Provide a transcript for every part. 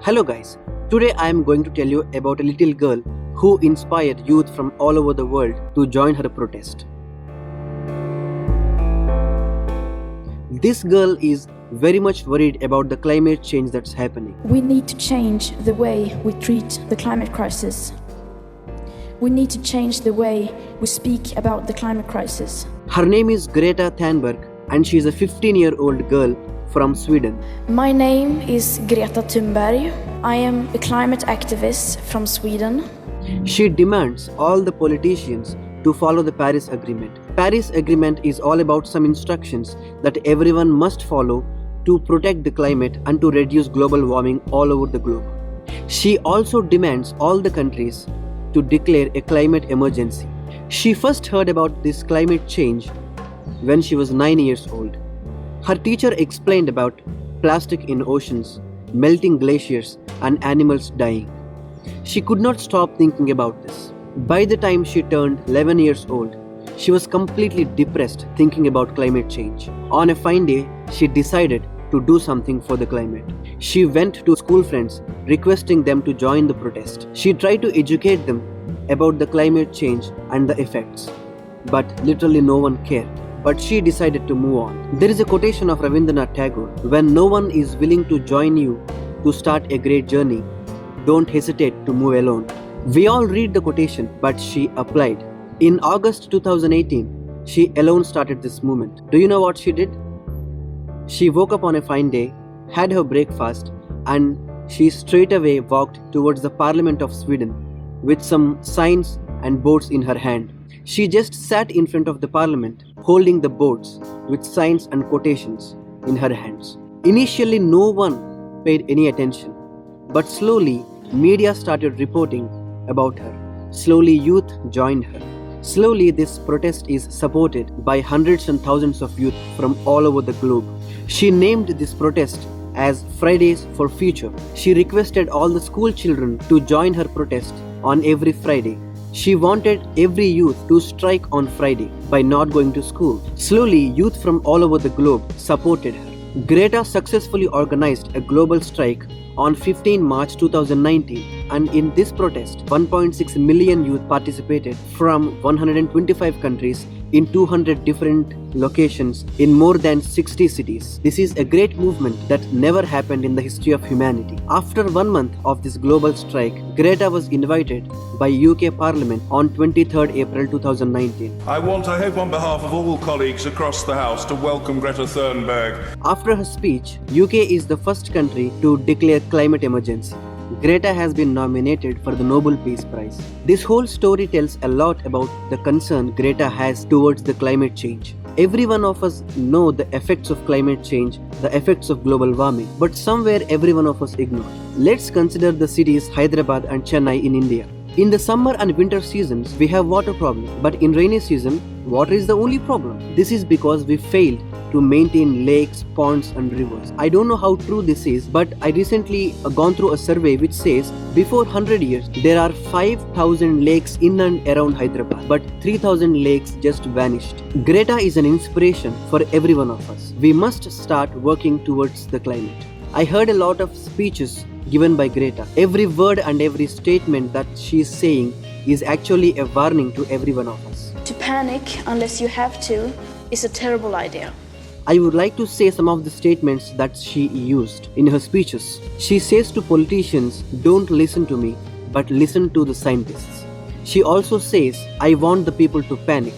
Hello guys, today I am going to tell you about a little girl who inspired youth from all over the world to join her protest. This girl is very much worried about the climate change that's happening. We need to change the way we treat the climate crisis. We need to change the way we speak about the climate crisis. Her name is Greta Thunberg and she is a 15-year-old girl from Sweden. My name is Greta Thunberg. I am a climate activist from Sweden. She demands all the politicians to follow the Paris Agreement. Paris Agreement is all about some instructions that everyone must follow to protect the climate and to reduce global warming all over the globe. She also demands all the countries to declare a climate emergency. She first heard about this climate change when she was 9 years old. Her teacher explained about plastic in oceans, melting glaciers, and animals dying. She could not stop thinking about this. By the time she turned 11 years old, she was completely depressed thinking about climate change. On a fine day, she decided to do something for the climate. She went to school friends requesting them to join the protest. She tried to educate them about the climate change and the effects, but literally no one cared. But she decided to move on. There is a quotation of Rabindranath Tagore: when no one is willing to join you to start a great journey, don't hesitate to move alone. We all read the quotation, but she applied. In August 2018, she alone started this movement. Do you know what she did? She woke up on a fine day, had her breakfast, and she straight away walked towards the Parliament of Sweden with some signs and boards in her hand. She just sat in front of the Parliament, holding the boards with signs and quotations in her hands. Initially, no one paid any attention, but slowly, media started reporting about her. Slowly, youth joined her. Slowly, this protest is supported by hundreds and thousands of youth from all over the globe. She named this protest as Fridays for Future. She requested all the school children to join her protest on every Friday. She wanted every youth to strike on Friday by not going to school. Slowly, youth from all over the globe supported her. Greta successfully organized a global strike on 15 March 2019, and in this protest, 1.6 million youth participated from 125 countries in 200 different locations in more than 60 cities. This is a great movement that never happened in the history of humanity. After 1 month of this global strike, Greta was invited by UK Parliament on 23rd April 2019. I hope on behalf of all colleagues across the House to welcome Greta Thunberg. After her speech, UK is the first country to declare climate emergency. Greta has been nominated for the Nobel Peace Prize. This whole story tells a lot about the concern Greta has towards the climate change. Every one of us know the effects of climate change, the effects of global warming, but somewhere every one of us ignore. Let's consider the cities Hyderabad and Chennai in India. In the summer and winter seasons, we have water problem, but in rainy season, water is the only problem. This is because we failed to maintain lakes, ponds and rivers. I don't know how true this is, but I recently gone through a survey which says before 100 years, there are 5,000 lakes in and around Hyderabad, but 3,000 lakes just vanished. Greta is an inspiration for every one of us. We must start working towards the climate. I heard a lot of speeches given by Greta. Every word and every statement that she is saying is actually a warning to every one of us. To panic unless you have to is a terrible idea. I would like to say some of the statements that she used in her speeches. She says to politicians, don't listen to me, but listen to the scientists. She also says, I want the people to panic.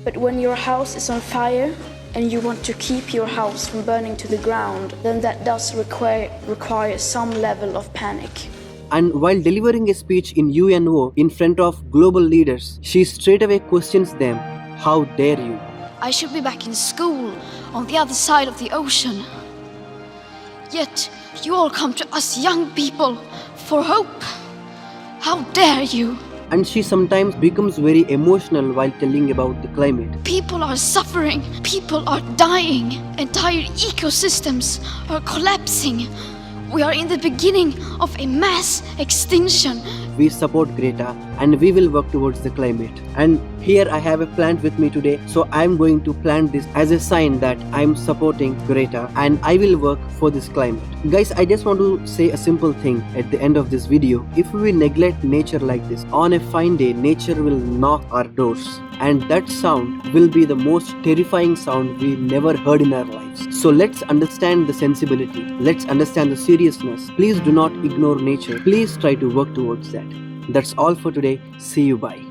But when your house is on fire and you want to keep your house from burning to the ground, then that does require some level of panic. And while delivering a speech in UNO in front of global leaders, she straight away questions them, how dare you? I should be back in school on the other side of the ocean. Yet you all come to us young people for hope. How dare you? And she sometimes becomes very emotional while telling about the climate. People are suffering. People are dying. Entire ecosystems are collapsing. We are in the beginning of a mass extinction. We support Greta and we will work towards the climate. And here I have a plant with me today, so I'm going to plant this as a sign that I'm supporting Greta and I will work for this climate. Guys, I just want to say a simple thing at the end of this video. If we neglect nature like this, on a fine day, nature will knock our doors. And that sound will be the most terrifying sound we never heard in our lives. So let's understand the sensibility. Let's understand the seriousness. Please do not ignore nature. Please try to work towards that. That's all for today. See you. Bye.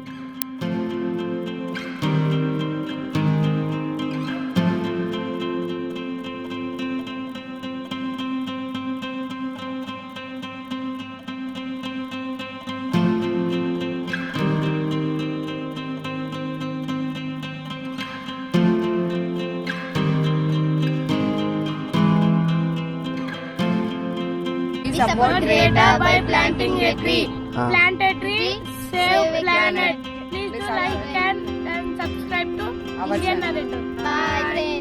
Support Greta by planting a tree. Plant a tree, save planet. Please do like and subscribe to Indian Narrator. Bye.